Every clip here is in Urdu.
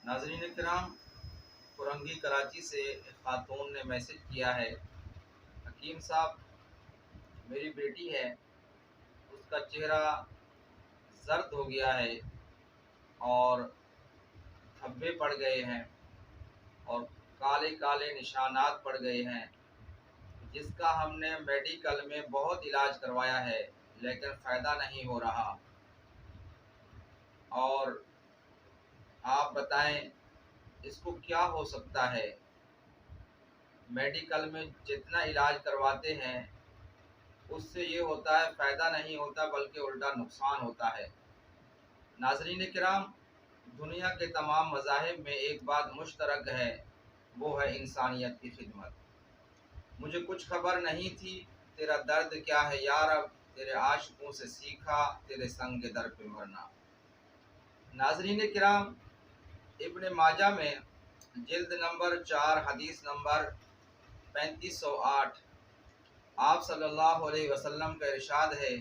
ناظرین کرام، فرنگی کراچی سے ایک خاتون نے میسج کیا ہے، حکیم صاحب میری بیٹی ہے، اس کا چہرہ زرد ہو گیا ہے اور دھبے پڑ گئے ہیں اور کالے کالے نشانات پڑ گئے ہیں، جس کا ہم نے میڈیکل میں بہت علاج کروایا ہے لیکن فائدہ نہیں ہو رہا۔ اور آپ بتائیں اس کو کیا ہو سکتا ہے؟ میڈیکل میں جتنا علاج کرواتے ہیں اس سے یہ ہوتا ہے فائدہ نہیں ہوتا بلکہ الٹا نقصان ہوتا ہے۔ ناظرین کرام، دنیا کے تمام مذاہب میں ایک بات مشترک ہے، وہ ہے انسانیت کی خدمت۔ مجھے کچھ خبر نہیں تھی، تیرا درد کیا ہے یا رب، تیرے عاشقوں سے سیکھا تیرے سنگ در پہ مرنا۔ ناظرین کرام، ابن ماجہ میں جلد نمبر 4 حدیث نمبر 3508 آپ صلی اللہ علیہ وسلم کا ارشاد ہے،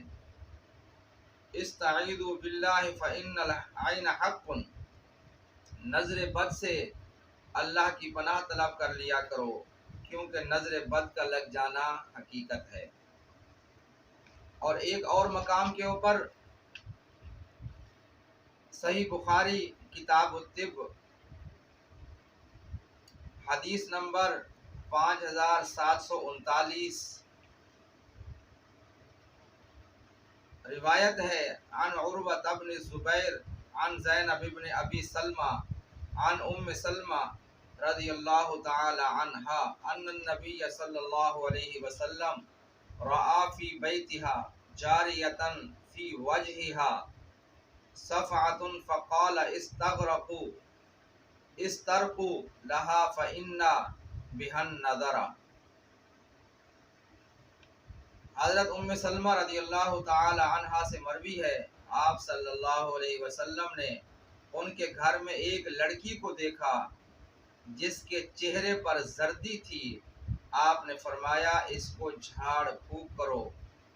استعیذوا باللہ فإن العین حق، نظر بد سے اللہ کی پناہ طلب کر لیا کرو کیونکہ نظر بد کا لگ جانا حقیقت ہے۔ اور ایک اور مقام کے اوپر صحیح بخاری کتاب الطب حدیث نمبر 5739 روایت ہے، عن عروۃ بن الزبیر عن زینب بن ابی سلمہ عن ام سلمہ رضی اللہ تعالی عنہا ان النبی صلی اللہ علیہ وسلم رأى فی بیتہا جاریۃ فی وجہہا صفعۃ فقال استرقوا لها فإن بها النذر۔ حضرت ام سلمہ رضی اللہ تعالی عنہا سے مروی ہے، آپ صلی اللہ علیہ وسلم نے ان کے گھر میں ایک لڑکی کو دیکھا جس کے چہرے پر زردی تھی۔ آپ نے فرمایا اس کو جھاڑ پھونک کرو،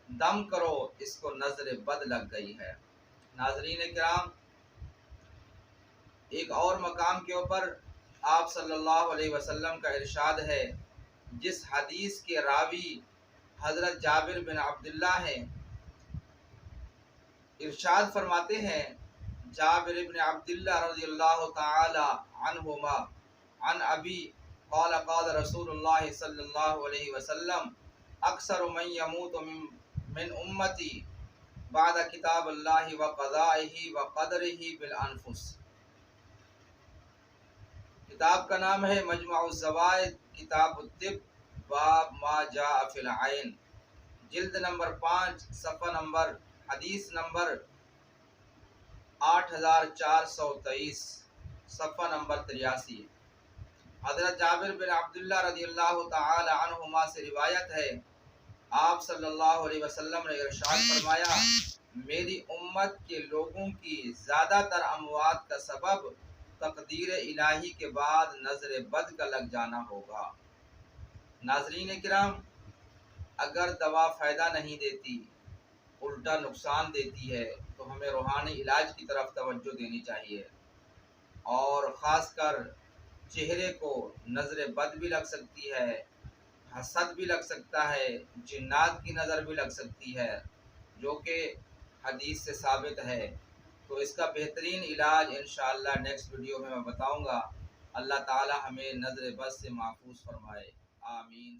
دم کرو، اس کو نظر بد لگ گئی ہے۔ ناظرین کرام، ایک اور مقام کے اوپر آپ صلی اللہ علیہ وسلم کا ارشاد ہے، جس حدیث کے راوی حضرت جابر بن عبداللہ ہیں، ارشاد فرماتے ہیں، جابر بن عبداللہ رضی اللہ تعالی عنہما عن ابی قال قال رسول اللہ صلی اللہ علیہ وسلم اکثر من یموت من امتی بعد کتاب اللہ وقضائہ وقدرہ بالانفس۔ کتاب کا نام ہے مجمع الزوائد کتاب الطب باب ما جاء فی العین، جلد نمبر 5 صفحہ نمبر حدیث نمبر 8423 صفحہ نمبر 83۔ حضرت جابر بن عبداللہ رضی اللہ تعالی عنہما سے روایت ہے، آپ صلی اللہ علیہ وسلم نے ارشاد فرمایا، میری امت کے لوگوں کی زیادہ تر اموات کا سبب تقدیر الہی کے بعد نظر بد کا لگ جانا ہوگا۔ ناظرین کرام، اگر دوا فائدہ نہیں دیتی، الٹا نقصان دیتی ہے، تو ہمیں روحانی علاج کی طرف توجہ دینی چاہیے۔ اور خاص کر چہرے کو نظر بد بھی لگ سکتی ہے، حسد بھی لگ سکتا ہے، جنات کی نظر بھی لگ سکتی ہے، جو کہ حدیث سے ثابت ہے۔ تو اس کا بہترین علاج انشاءاللہ نیکسٹ ویڈیو میں بتاؤں گا۔ اللہ تعالی ہمیں نظر بد سے محفوظ فرمائے، آمین۔